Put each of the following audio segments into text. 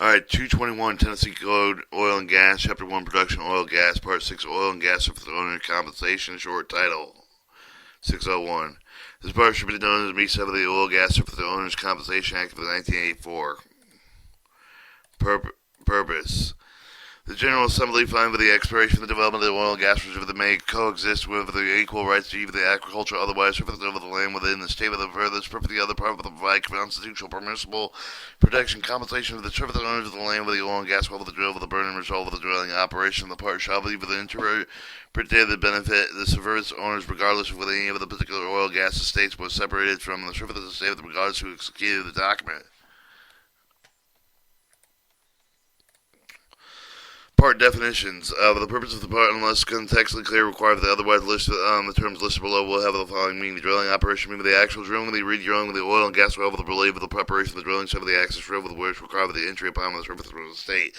Alright, 221 Tennessee Code, Oil and Gas, Chapter 1, Production, Oil, Gas, Part 6, Oil and Gas for the Owner Compensation, Short Title, 601. This part should be known as Me-7 of the Oil, Gas for the Owner's Compensation Act of 1984. Purpose. The General Assembly find with the expiration of the development of the oil and gas reserve that may coexist with the equal rights to either the agriculture or otherwise surface of the land within the state of the furthest for the other part of the provide constitutional permissible protection compensation of the surface owners of the land with the oil and gas well with the drill with the burning result of the drilling operation. The part shall be with the interpreted benefit the surface owners regardless of whether any of the particular oil gas estates was separated from the surface of the state with regards to executed the document. Part definitions. For the purpose of the part, unless contextually clear, require that otherwise list the terms listed below will have the following meaning: the drilling operation, meaning the actual drilling, the re-drilling with the oil and gas well, with the relief of the preparation of the drilling, so with the access road, with which require the entry upon the surface of the state.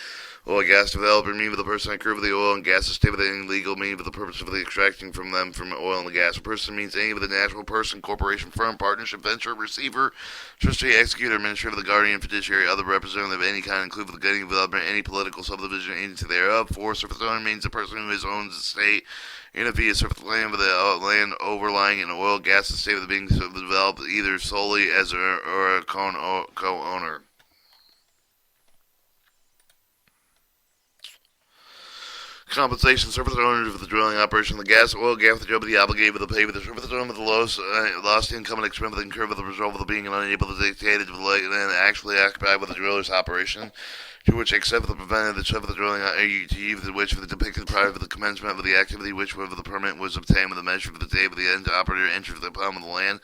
Oil and gas developer, meaning with the person on curve of the oil and gas estate with any legal meaning for the purpose of the extracting from them from oil and gas. A person means any of the natural person, corporation, firm, partnership, venture, receiver, trustee, executor, administrator, the guardian, fiduciary, other representative of any kind, including the getting development, any political subdivision, agency thereof. 4. Surface owner means the person who owns the state in a via surface land with the land overlying an oil gas estate with the being developed either solely as or a co-owner. Compensation. Surface owners of the drilling operation, the gas, oil, gas, the job of the obligated with the pay with the surface owner with the lost income and expense with the incurred with the result of the being unable to dictate it and actually occupied with the driller's operation, to which except for the preventive the surface of the drilling to use which for the depicted prior to the commencement of the activity which whether the permit was obtained with the measure for the day of the end operator entry the palm of the land.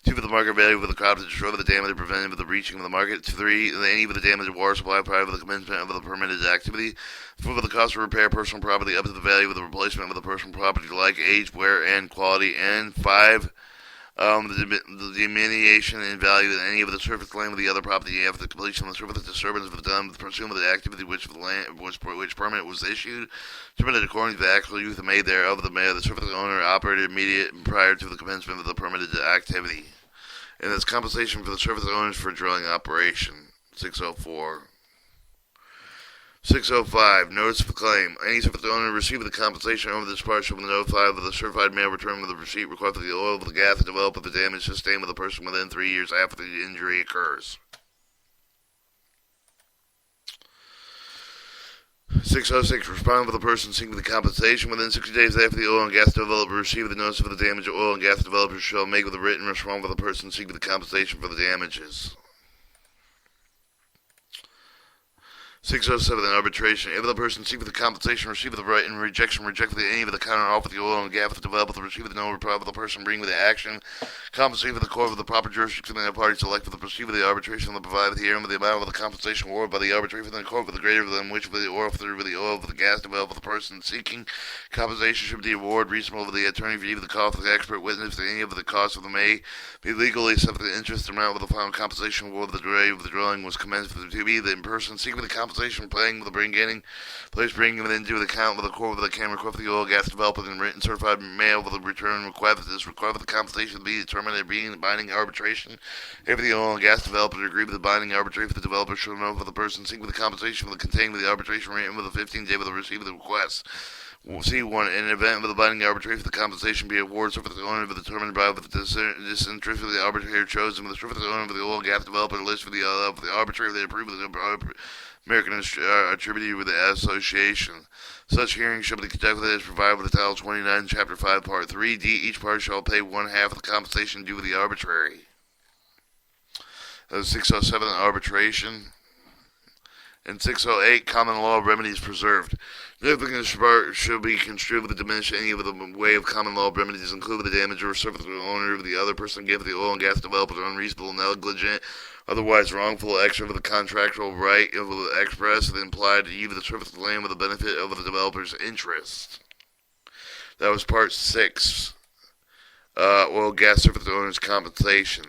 2. For the market value for the crop to destroy the damage prevented with the reaching of the market. 3. Any of the damage of water supply prior to the commencement of the permitted activity. 4. For the cost of repair personal property up to the value of the replacement of the personal property like age, wear, and quality. And 5. The diminution in value of any of the surface land with the other property after the completion of the surface disturbance of the done pursuant of the activity which the land which permit was issued, permitted according to the actual use made thereof the surface owner operated immediate prior to the commencement of the permitted activity. And that's compensation for the surface owners for drilling operation. 604. 605. Notice of claim. Any surface owner receiving the compensation over this part shall be notified of the certified mail return with the receipt required for the oil, the gas, and develop of the damage sustained with the person within 3 years after the injury occurs. 606. Respond for the person seeking the compensation within 60 days after the oil and gas developer received the notice of the damage. Oil and gas developer shall make with a written response for the person seeking the compensation for the damages. 607. Arbitration. If the person seeking the compensation receive the right and rejection rejected any of the counter offer the oil and gas the developer receive the no reply of the person bringing with the action compensate for the court of the proper jurisdiction and the party select for the proceed with the arbitration and the provided hearing with the amount of the compensation awarded by the arbitrator within the court with the greater than which with the oil for the oil for the gas developer the person seeking compensation should be award reasonable with the attorney for either the cost of the expert witness to any of the costs of the may be legally except for the interest amount of the final compensation award of the delay of the drilling was commenced for the to be the person seeking the compensation playing with the bringing it into the account with the court with the camera request for the oil gas developer and written certified mail with a return request that is required for the compensation to be determined at being binding arbitration. If the oil and gas developer agree with the binding arbitration for the developer shall know for the person seeking the compensation for the contained with the arbitration written with the 15th day of the receipt of the request. C1. In an event of the binding arbitration for the compensation be awarded for the owner of the determined by the disinterest of the arbitrator chosen with the surface owner of the oil and gas developer list for the arbitrator they approve of the American attributed with the association. Such hearings shall be conducted as provided with the Title 29, Chapter 5, Part 3. D. Each party shall pay one half of the compensation due to the arbitrary. 607. Arbitration. And 608. Common law remedies preserved. Nothing should be construed with the diminish any of the way of common law remedies, including the damage or service of the owner of the other person gave the oil and gas developer unreasonable, negligent, otherwise wrongful extra of the contractual right of the express and implied to either the surface of the land with the benefit of the developer's interest. That was part 6. Oil gas surface owner's compensation.